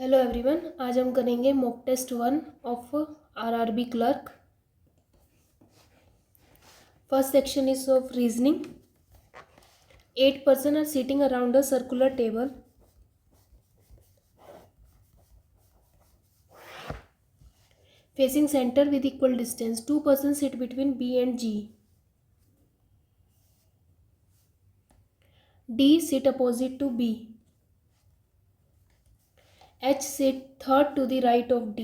Hello everyone, आज हम करेंगे mock test 1 of RRB clerk. First section is of reasoning. 8 person are sitting around a circular table. Facing center with equal distance. 2 persons sit between B and G. D sit opposite to B. H sit third to the right of D.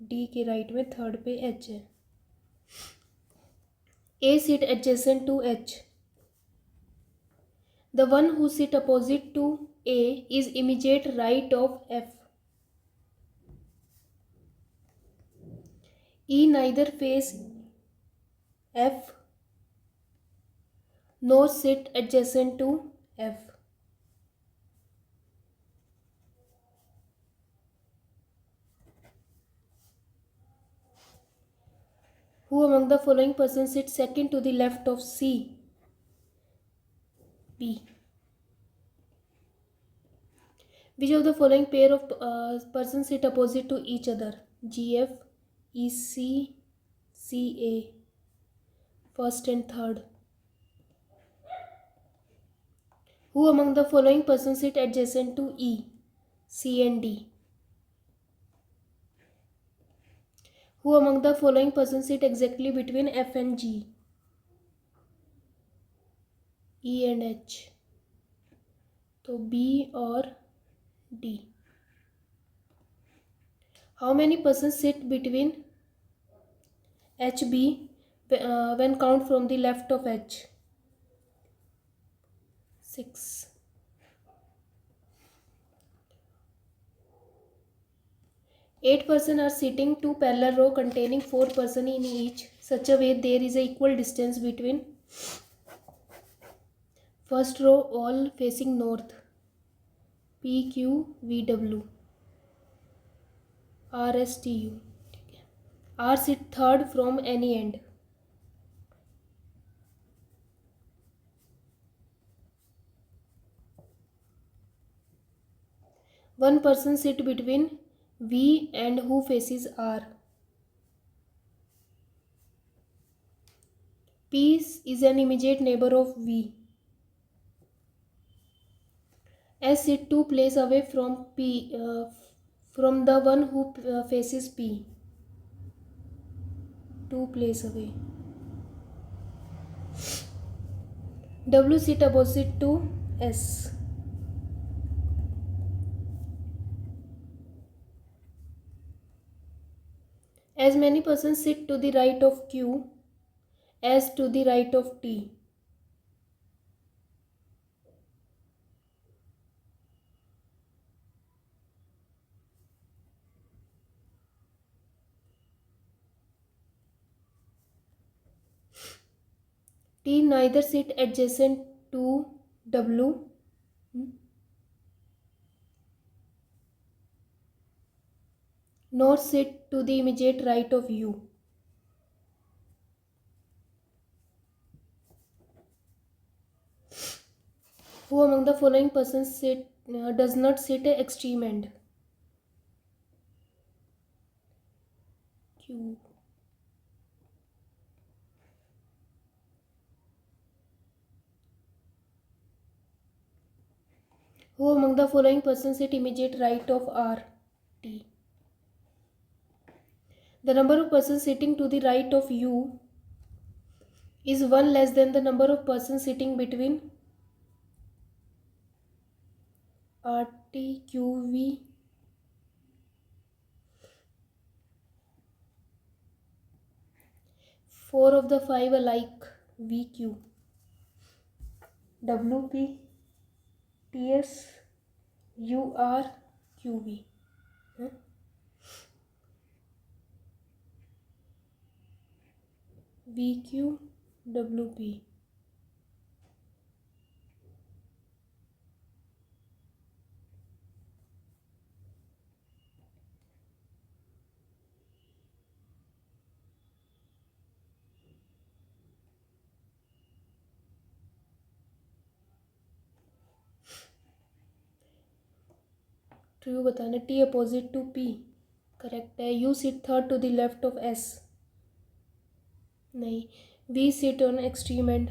D के right में third पे H है. A sit adjacent to H. The one who sit opposite to A is immediate right of F. E neither face F nor sit adjacent to F. Who among the following persons sits second to the left of C? B. Which of the following pair of persons sit opposite to each other? GF, EC, CA. First and third. Who among the following persons sit adjacent to E? C and D. Who among the following persons sit exactly between F and G? E and H. तो B और D. How many persons sit between HB when count from the left of H? 6. 8 persons are sitting 2 parallel row containing 4 persons in each, such a way there is a equal distance between first row all facing north. PQ VW RSTU. R sit third from any end. One person sit between V and who faces R. P is an immediate neighbor of V. S sit 2 places away from P from the one who faces P. 2 places away. W sit opposite to S. As many persons sit to the right of Q as to the right of T. T neither sit adjacent to W nor sit to the immediate right of U. Who among the following persons does not sit at extreme end? Q. Who among the following persons sit immediate right of R? T. The number of persons sitting to the right of U is 1 less than the number of persons sitting between RT, QV. Four of the 5 alike. VQ, WP, TS, UR, QV. VQ, WP. True बताना। T opposite to P correct है। U sit third to the left of S नहीं। V sit on extreme end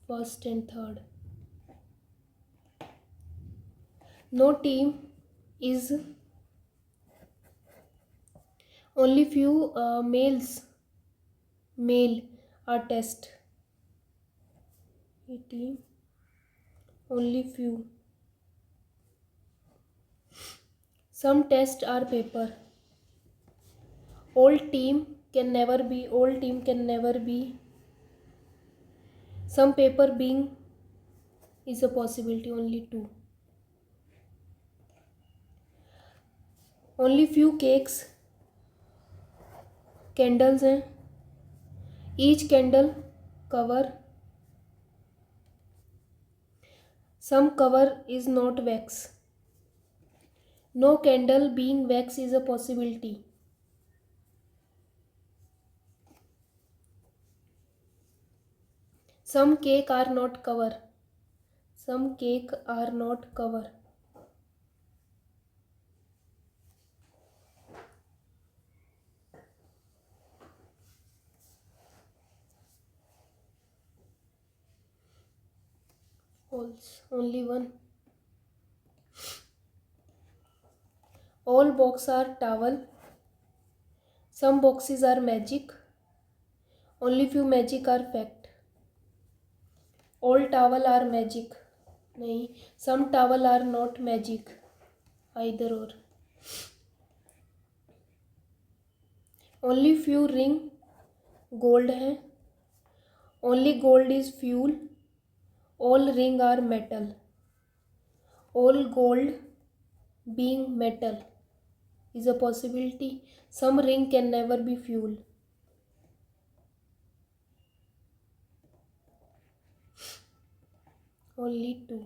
first and third. No team is only few male are test. ये team only few. Some tests are paper. All team can never be. Some paper being is a possibility, only two. Only few cakes candles हैं. Each candle cover. Some cover is not wax. No candle being wax is a possibility. Some cake are not cover. Some cake are not cover. False. Only one. All boxes are towel. Some boxes are magic. Only few magic are fact. All towel are magic. नहीं. Some towel are not magic. Either or. Only few ring gold है. Only gold is fuel. All ring are metal. All gold being metal is a possibility. Some ring can never be fuel. Only two.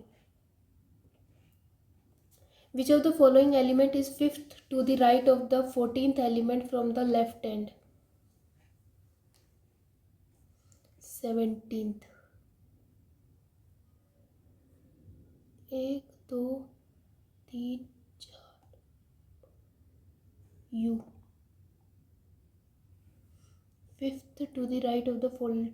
Which of the following element is fifth to the right of the 14th element from the left hand? 17th. 1 2 3 4 U. Fifth to the right of the fold.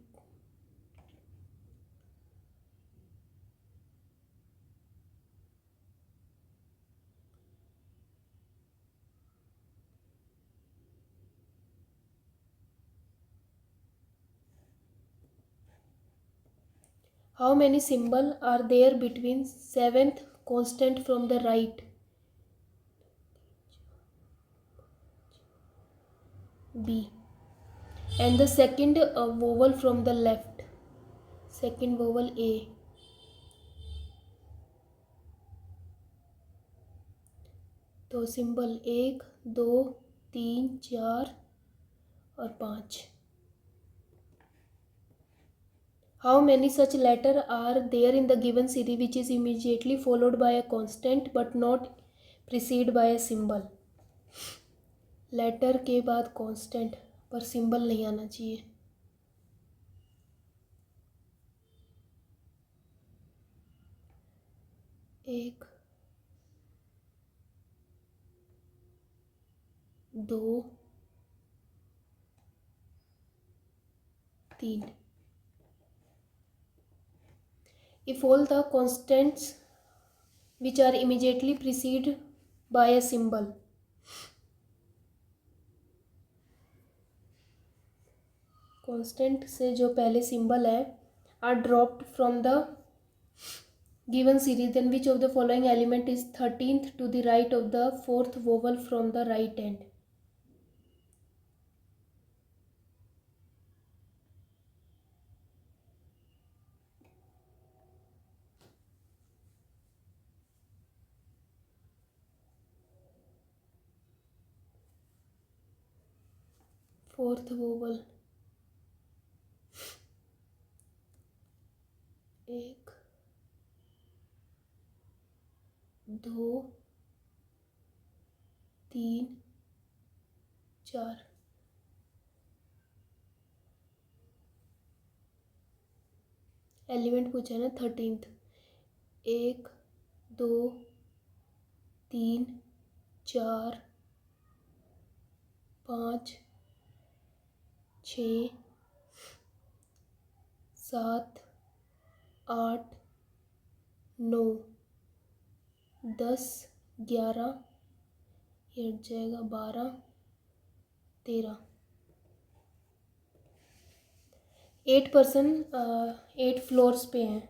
How many symbols are there between 7th constant from the right? B. And the second vowel from the left. Second vowel A. तो symbol 1 2 3 4 और 5. How many such letters are there in the given series which is immediately followed by a constant but not preceded by a symbol? Letter के बाद constant पर symbol नहीं आना चाहिए. 1 2 3. If all the constants which are immediately preceded by a symbol, constant से जो पहले symbol है are dropped from the given series, then which of the following element is 13th to the right of the 4th vowel from the right hand? Fourth vowel. 1 2 3 4. Element पूछा है ना 13th. 1 2 3 4 5 6 7 8 9 10 11 ये हट जाएगा 12 13 8% 8 फ्लोर्स पे हैं।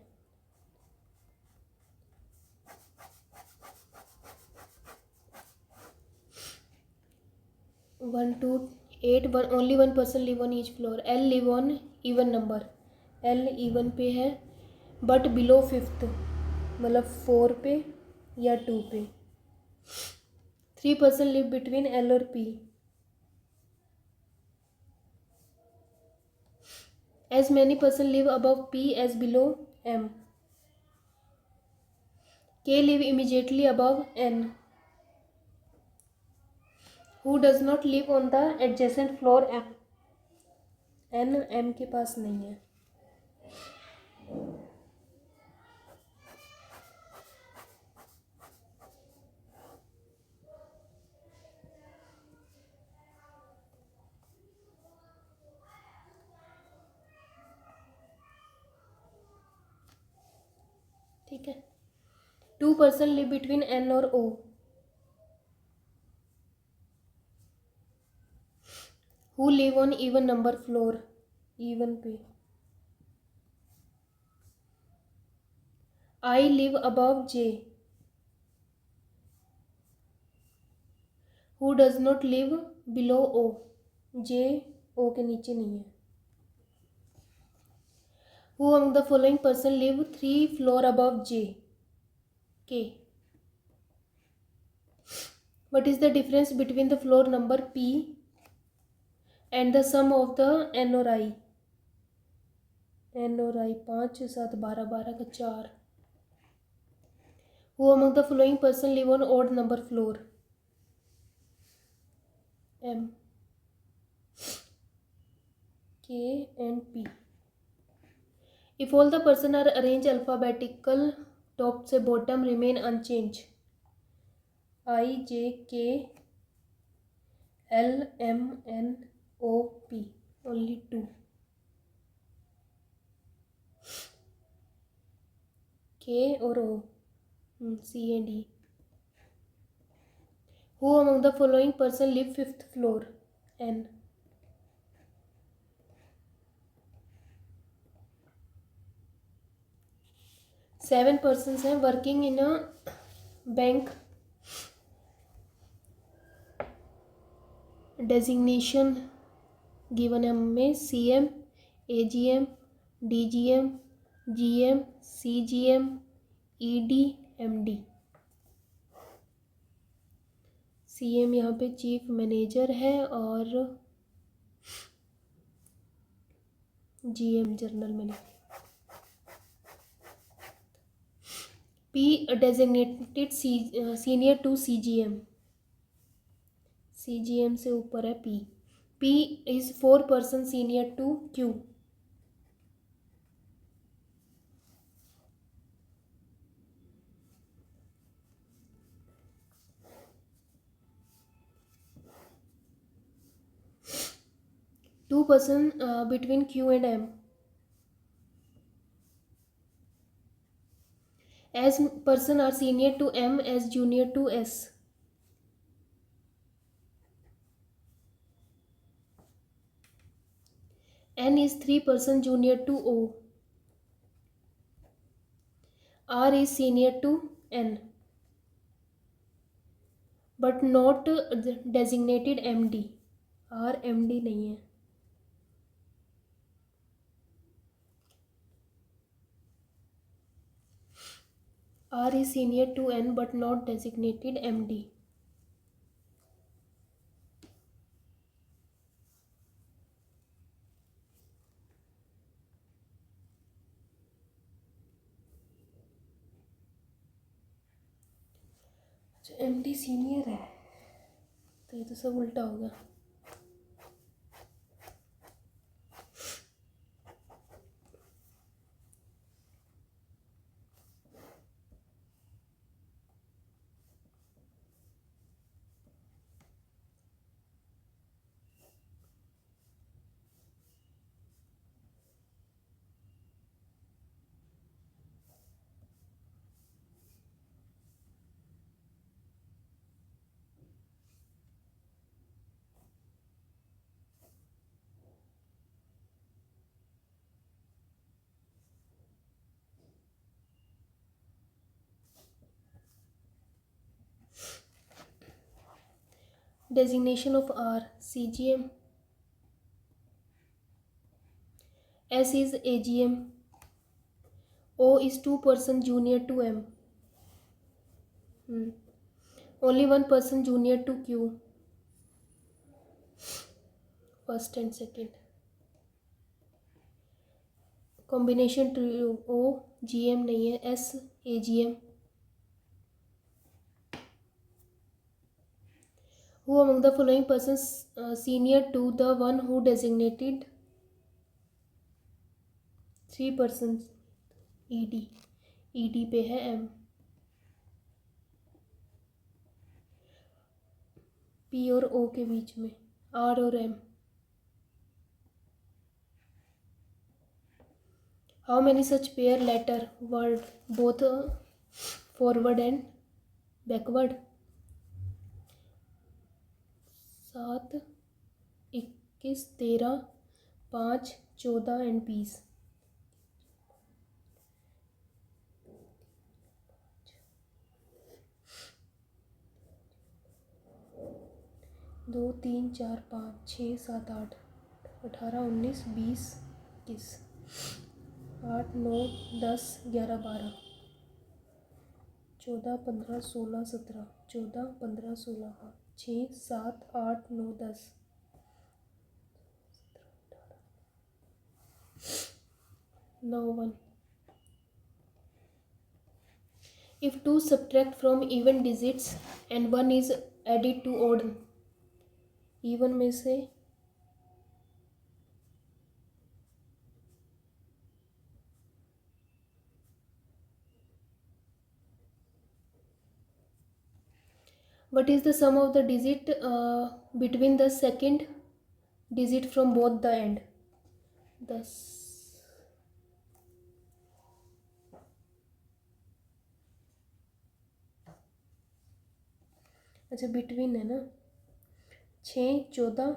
1 2 8 only 1 person live on each floor। L live on even number। L even पे है बट बिलो 5th मतलब 4 पे या 2 पे। 3 person live between L और P। As many person live above P as below M। K live immediately above N। Who does not live on the adjacent floor M। N M के पास नहीं है। ठीक है। 2 person live between N और O। Who live on even number floor। even पे। I live above J। Who does not live below O। J O के नीचे नहीं है। Who among the following person live 3 floor above J। K। What is the difference between the floor number P and the sum of the N और I। N और I 5 7 12 12 का 4। Who among the following person live on odd number floor। M K and P। If all the person are arranged alphabetical top से bottom remain unchanged। I J K L M N O P only 2। K और O C and E। Who among the following person live 5th floor। N। Seven persons हैं working in a bank. Designation given है हमें CM AGM DGM GM CGM ED MD। CM यहाँ पे chief manager है और GM general manager. P designated senior to CGM। CGM से ऊपर है P। P is 4 person senior to Q। Two person between Q and M। As person are senior to M as junior to S। N is 3 person junior to O। R is senior to N but not designated MD। R MD नहीं है। R is senior to N but not designated MD। अच्छा MD senior है तो ये तो सब उल्टा हो गया। Designation of R, CGM. S is AGM. O is 2 person junior to M. Only 1 person junior to Q. First and second. Combination trio O GM नहीं है, S AGM. Who among the following persons senior to the one who designated 3 persons? ED पे है M. P और O के बीच में R और M. How many such pair letter word both forward and backward? 7, 21, 13, 5, 14 and 20. 2, 3, 4, 5, 6, 7, 8, 18, 19, 20, 21, 8, 9, 10, 11, 12, 14, 15, 16, 17, 14, 15, 16, 6, 7, 8, 9, 10, 9, 1. If 2 subtract from even digits and 1 is added to odd, even में से what is the sum of the digit between the second digit from both the end? 10. अच्छा between है ना, 6, 14,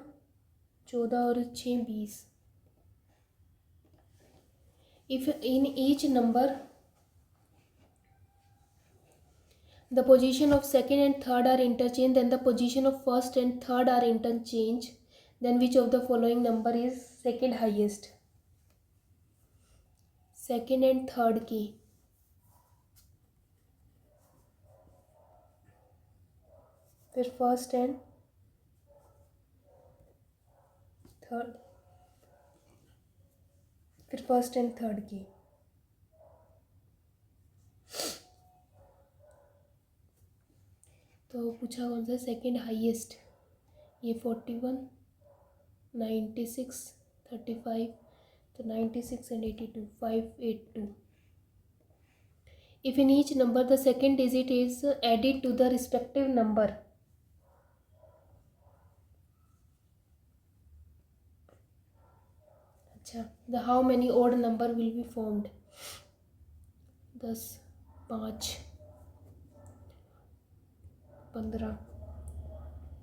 14 और 6, 20. If in each number the position of second and third are interchanged and the position of first and third are interchanged, then which of the following number is second highest? Second and third की फिर first and third, फिर first and third की. तो पूछा कौन सा second highest? ये 41, 96, 35, तो 96 and 82, 582. If in each number the second digit is added to the respective number, अच्छा, the how many odd number will be formed? 10, 5, 15,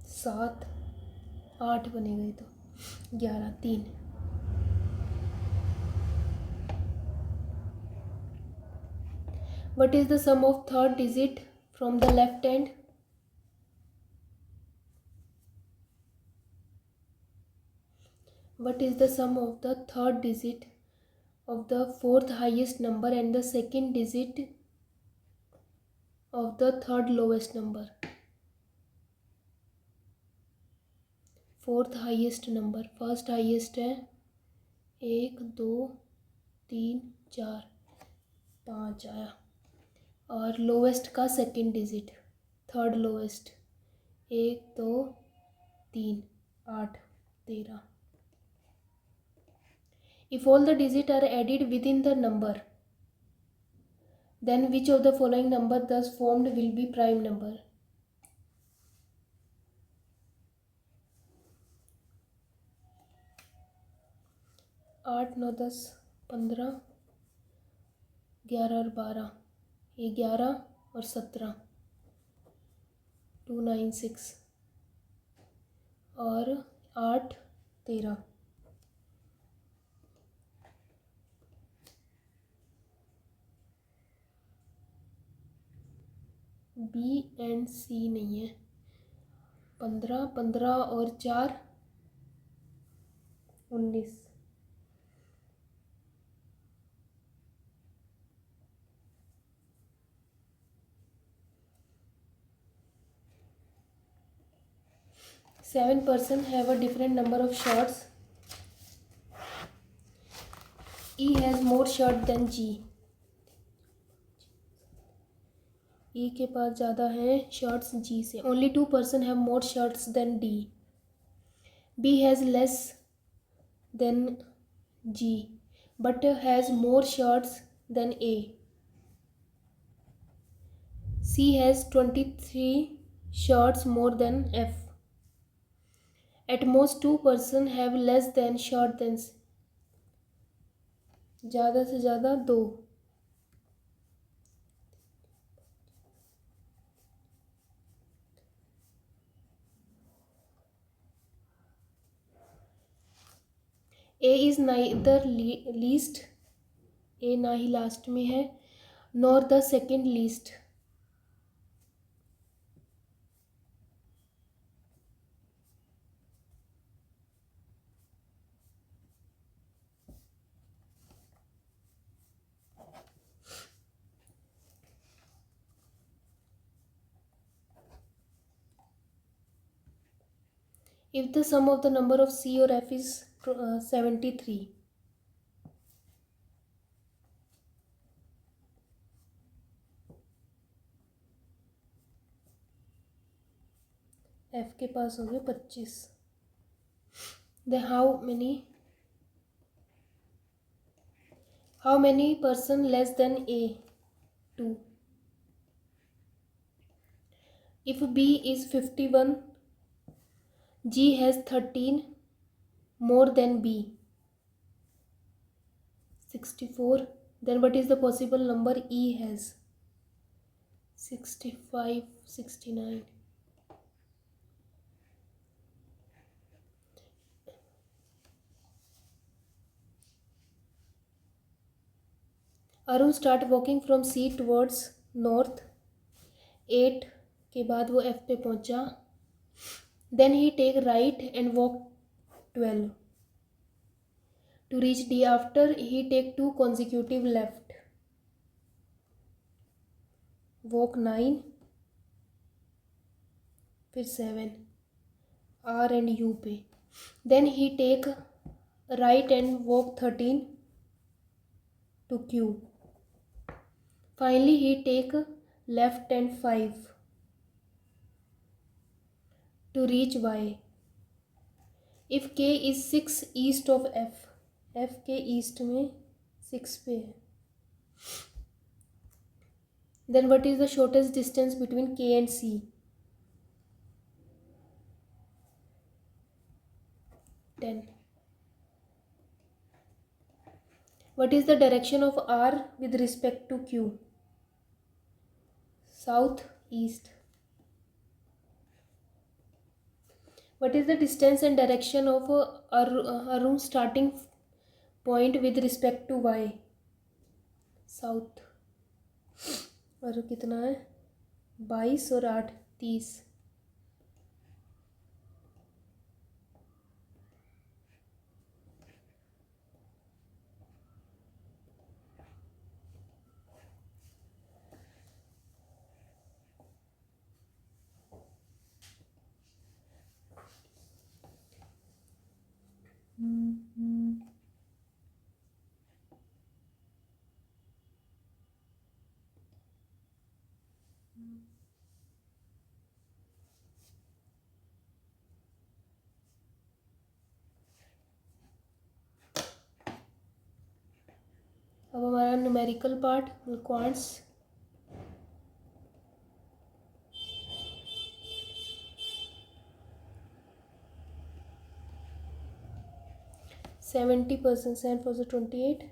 7, 8 बनेगा, तो 11, 3. What is the sum of third digit from the left hand? What is the sum of the third digit of the fourth highest number and the second digit of the third lowest number? Fourth highest number, first highest है 1, 2, 3, 4, 5 आया, और lowest का second digit, third lowest 1, 2, 3, 8, 13. If all the digits are added within the number, then which of the following number thus formed will be prime number? 8, 9, 10, 15, 11 और 12, ये 11 और 17, 2, 9, 6 और 8, 13. B and सी नहीं है, 15, 15 और 4 19। Seven person have a different number of shirts. E has more shirt than G. E के पास ज़्यादा हैं शर्ट्स G से. Only 2 person have more shirts than D. B has less than G but has more shirts than A. C has 23 shirts more than F. At most 2 person have less than shirt than C. ज़्यादा से ज़्यादा 2. A is neither least, A ना ही last में है, nor the second least. If the sum of the number of C or F is 73, F के पास हो गए 25, then how many person less than A? 2. If B is 51, G has 13 more than B, 64. Then what is the possible number E has? 65, 69. Arun start walking from C towards north. 8 के बाद वो F पे पहुंचा. Then he take right and walk 12 to reach D. After he take 2 consecutive left. Walk 9 फिर 7 R and U पे. Then he take right and walk 13 to Q. Finally, he take left and 5 to reach Y. If K is 6 east of F, F के east में 6 पे है. Then what is the shortest distance between K and C? 10. What is the direction of R with respect to Q? South, east. What is the distance and direction of Arun starting point with respect to Y? South. और कितना है 22 और 8 30. अब हमारा numerical part quants. %, 28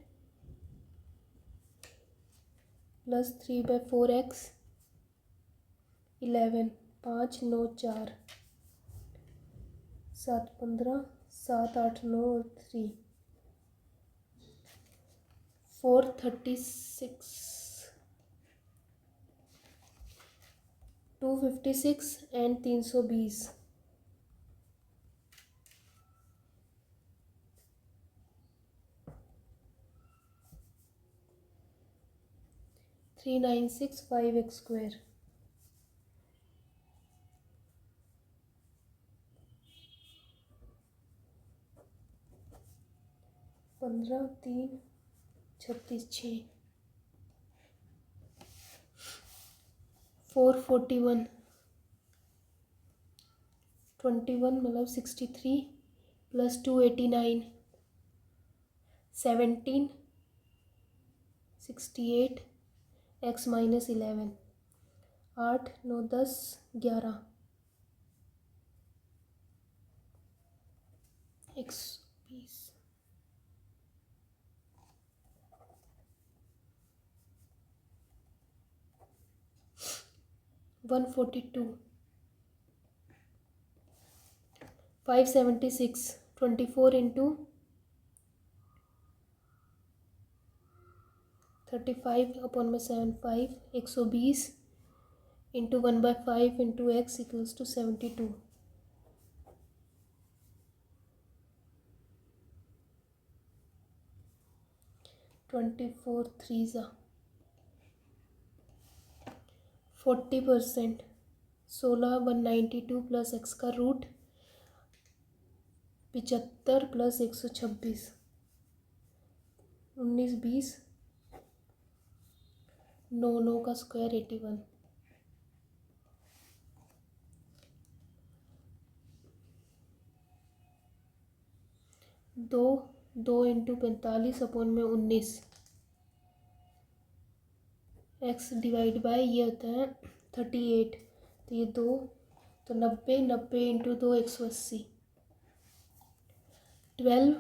plus 3/4x 11 5 9 4 7 15 7 8 9 और 3 436 256 and 320. 3965x²। 15 3 36 6 441 21 मतलब 63 plus 289 17 68 x minus 11 8 9 10 11 120 142 576 24 into 35 upon में 75 120 into 1/5 into x equals to 72 24 3 40% 16 192 plus x का रूट 75 प्लस 126 19 20 9 9 का स्क्वायर 81 2 2 इंटू 45 अपॉन में 19 x डिवाइड बाय ये होता है 38 तो ये 2 तो 90 90 इंटू 2 180 12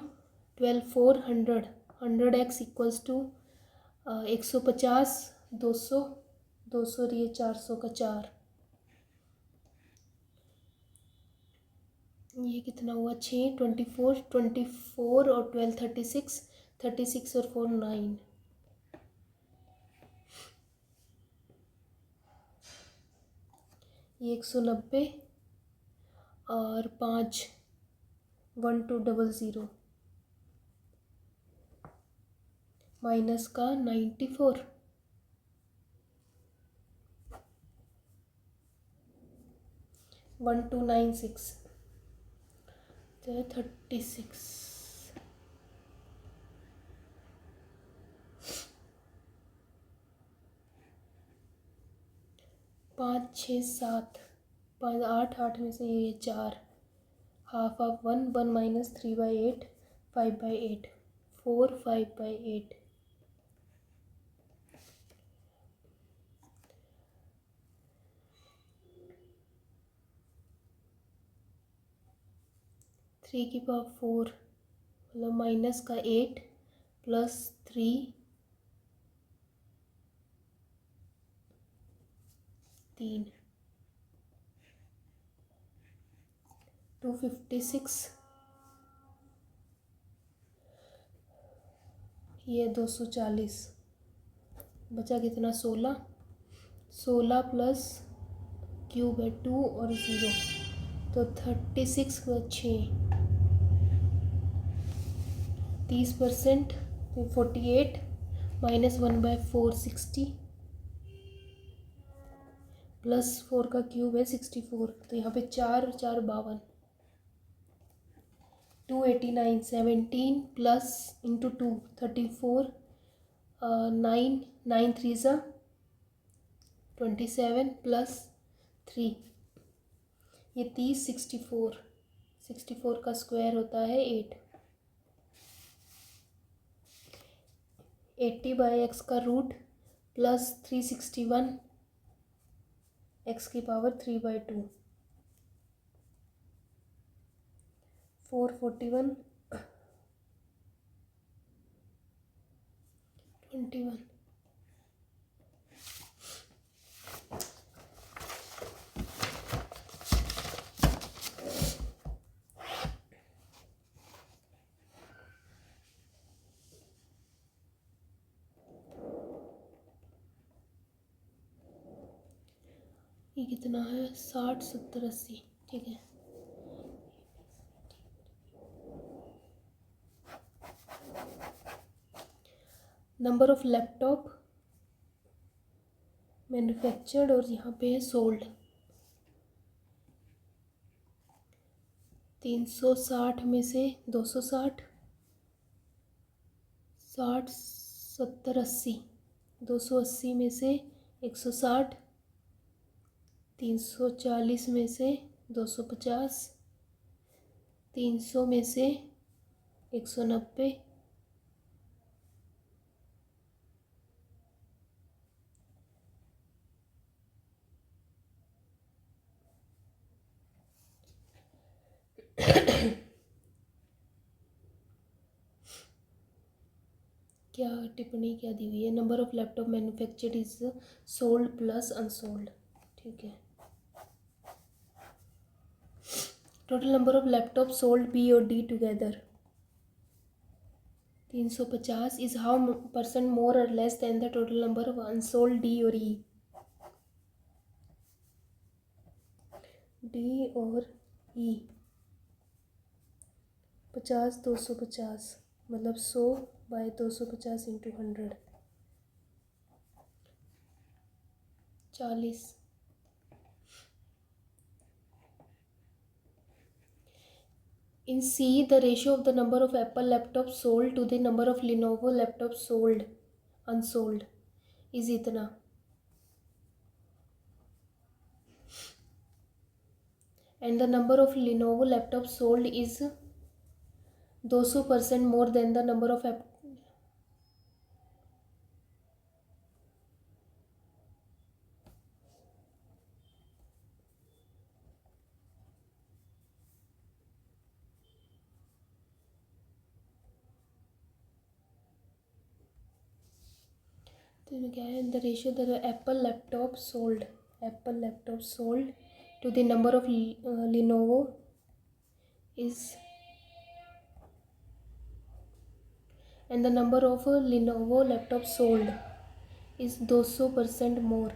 12 4 100 100x इक्वल्स टू 150 200 200 ये 400 का 4 ये कितना हुआ 6 24 24 और 12 36 36 और 4 9 ये 190 और 5 1200 माइनस का 94 1296 तो 36 5 6 7 5 8 8 में से ये 4 हाफ ऑफ 1 1 माइनस 3/8 5/8 4 5/8 3 की पावर 4 मतलब माइनस का 8 प्लस 3 256 ये 240 बचा कितना 16 16 प्लस क्यूब है 2 और 0 तो 36 का 6 30% 48 माइनस 1/4 60 प्लस 4 का क्यूब है 64 तो यहाँ पे 4 4 52 289 17 प्लस इंटू 2 34 9 9 3 27 प्लस 3 ये 30 64 का स्क्वायर होता है 8 80/x का रूट प्लस 361 x की पावर 3/2 441 21 ये कितना है 60 70 80 ठीक है। नंबर ऑफ लैपटॉप मैन्युफैक्चर्ड और यहाँ पे है सोल्ड। 360 में से 260, 60, 70, 80, 280 में से 160, 340 में से 250, 300 में से 190, क्या टिप्पणी क्या दी हुई है? Number of laptop manufactured is sold plus unsold. ठीक है। Total number of laptop sold B और D together 350 is how percent more or less than the total number of unsold D और ई। डी और E 50, 250 मतलब 100 by 250 into 100 40। In C, the ratio of the number of Apple laptops sold to the number of Lenovo laptops sold, unsold, is इतना। And the number of Lenovo laptops sold is 200% more than the number of तो क्या है? The ratio the Apple laptop sold to the number of Lenovo is, and the number of Lenovo laptops sold is 200% more।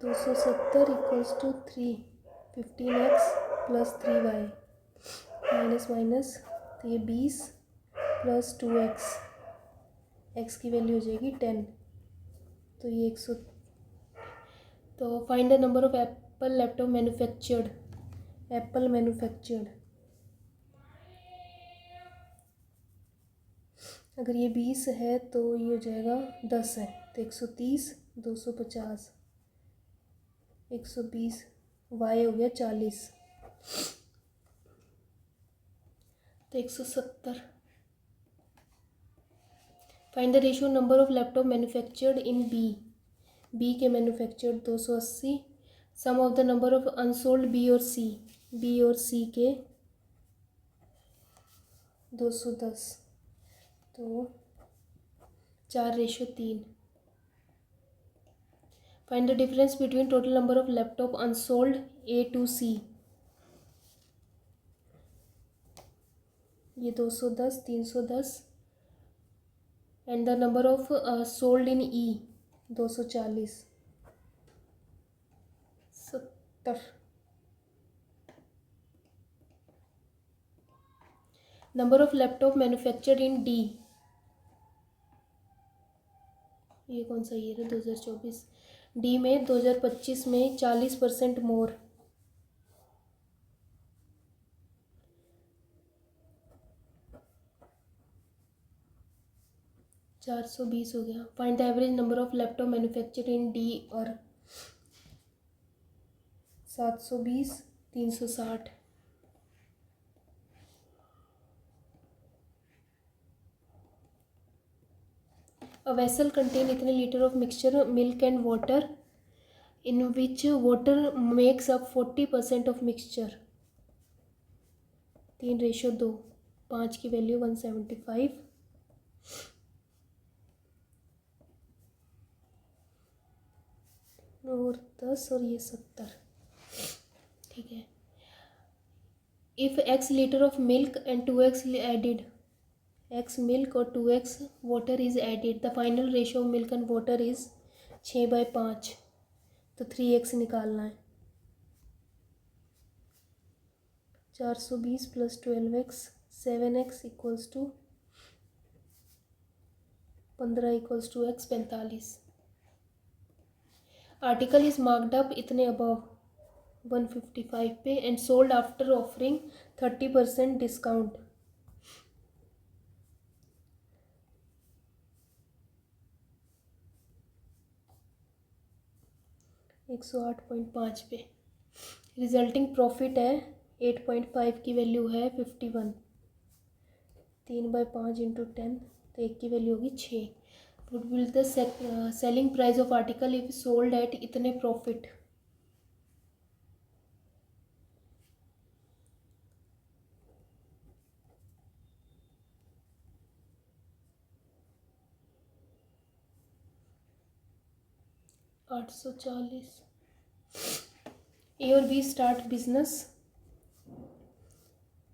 दो सौ सत्तर equals to 3, 15x plus 3y minus minus, तो ये 20 plus 2x, x की value हो जाएगी 10, तो ये 100। तो find the number of Apple laptop manufactured, Apple manufactured. अगर ये 20 है तो ये हो जाएगा 10 है, तो 130, 250, 120, वाई हो गया 40, तो 170। Find the ratio number of laptop manufactured in B के manufactured 280, sum of the number of unsold B और सी के 210, तो 4:3। Find the difference between total number of laptop unsold A to C, ये 210, 310, and the number of sold in E 240, 70। Number of laptop manufactured in D, ये कौन सा year है? 2024। D में 2025 में 40% मोर, 420 हो गया। Find the average number of laptop manufactured in D और 720, 360। A vessel contain इतने litre of mixture milk and water in which water makes up 40% of mixture। 3:2, 5 की वैल्यू 175, और 10 और ये 70। ठीक है। If x liter of milk and 2x added, x milk और 2x water is added, the final ratio of milk and water is 6/5, तो 3x निकालना है। 420 + 12x 7x equals to 15 equals to x 45। Article is marked up इतने above 155 पे and sold after offering 30% discount. $108.5 पे resulting profit है 8.5 की value है 51। 3/5 × 10 तो एक की वैल्यू होगी 6। Would will the selling price of article if sold at इतने प्रॉफिट। $840। ए और बी स्टार्ट बिजनेस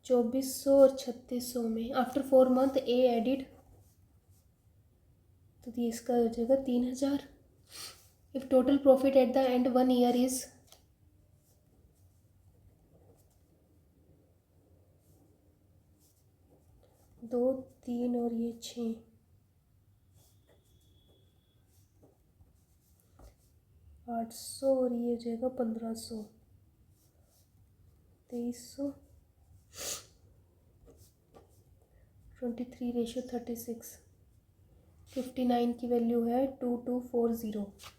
2400 और 3600 में। आफ्टर 4 मंथ ए एडिड, तो ये इसका हो जाएगा 3000। If total profit at the end 1 year is 2, 3 और ये 6, 800 और ये हो जाएगा 1500, 2300, 23:36, 59 की वैल्यू है 2240।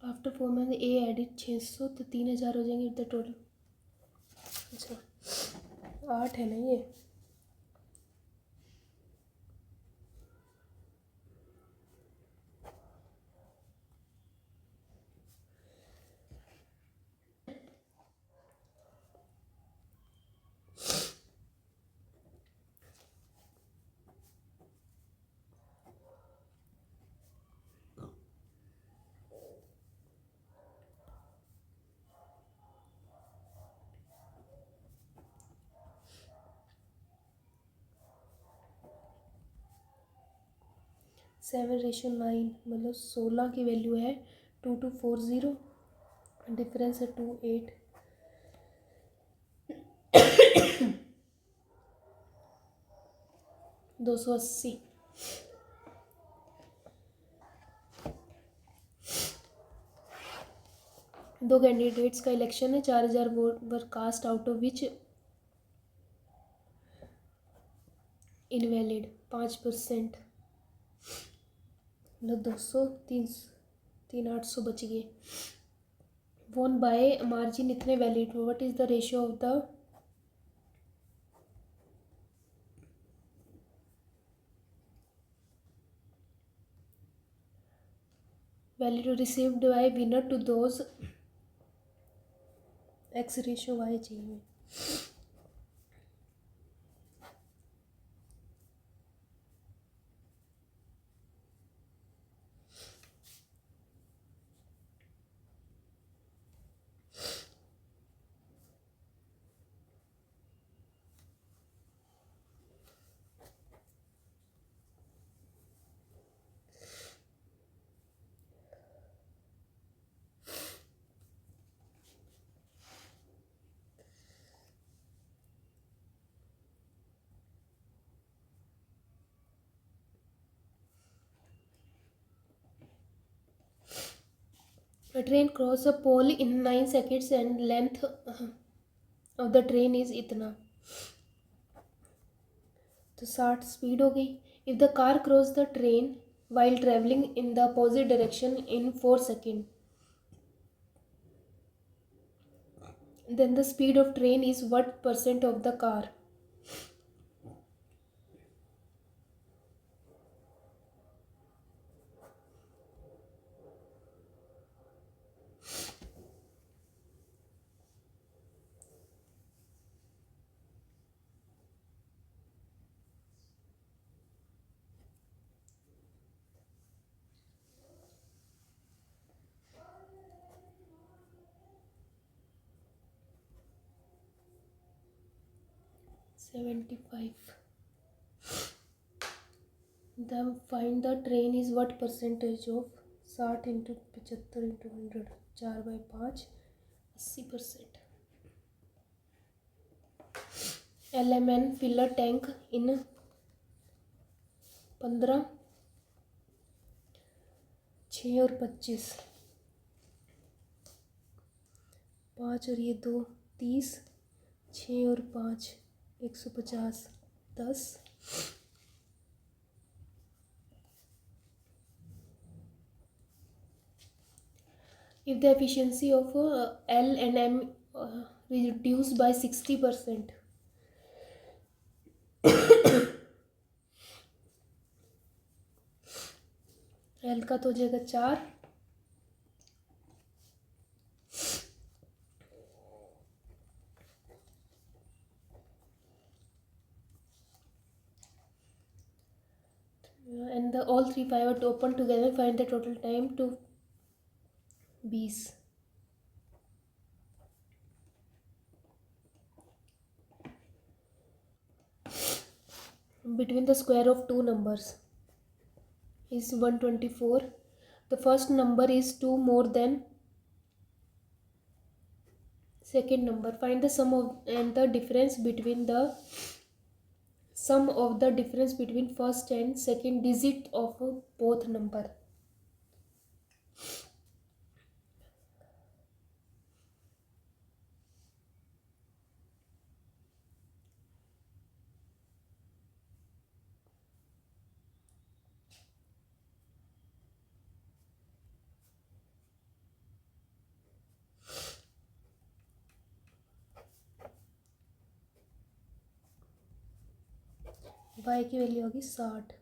आफ्टर 4 मंथ ए एडिड 600, तो 3000 हो जाएंगे इधर टोटल। अच्छा 8 है ना ये। सेवन रेशो 9 मतलब 16 की वैल्यू है 2240। डिफरेंस है 28। 280। दो कैंडिडेट्स का इलेक्शन है, 4000 vote were cast out of which invalid 5%, मतलब 200, 3,800 बच गए। वोन बाय मार्जिन इतने valid, what is the ratio of the value received by winner to those x ratio y चाहिए। A train cross a pole in 9 seconds and length of the train is इतना, तो 60 speed हो गई। If the car cross the train while traveling in the opposite direction in 4 seconds, then the speed of train is what percent of the car? 75. Then find the train is what percentage of 60 into 75 into 100, 4/5, 80%. LMN fill a tank in 15, 6 और 25, 5 और ये 2, 30, 6 और 5, 150, 10. If the efficiency of L and M reduced by 60%, L का तो हो जाएगा 4, and the all 3 pivot open together. Find the total time to 20. Between the square of two numbers is 124. The first number is 2 more than second number. Find the sum of and the difference between the sum of the difference between first and second digit of both number. y की value होगी 60.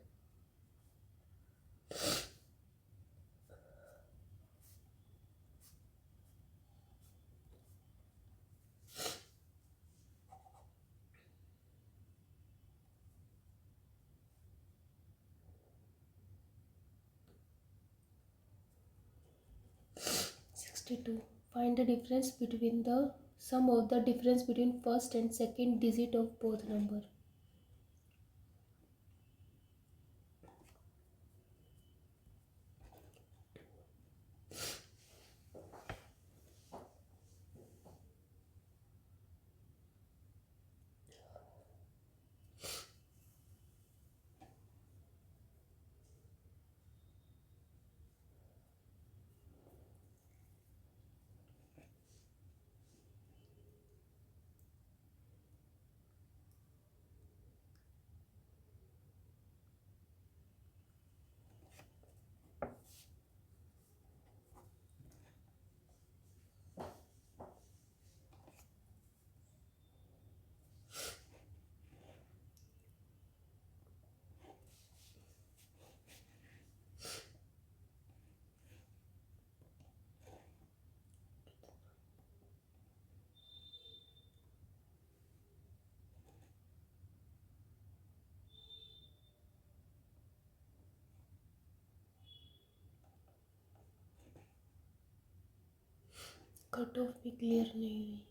Find the difference between the sum of the difference between first and second digit of both number. Cut off भी clear नहीं हुई.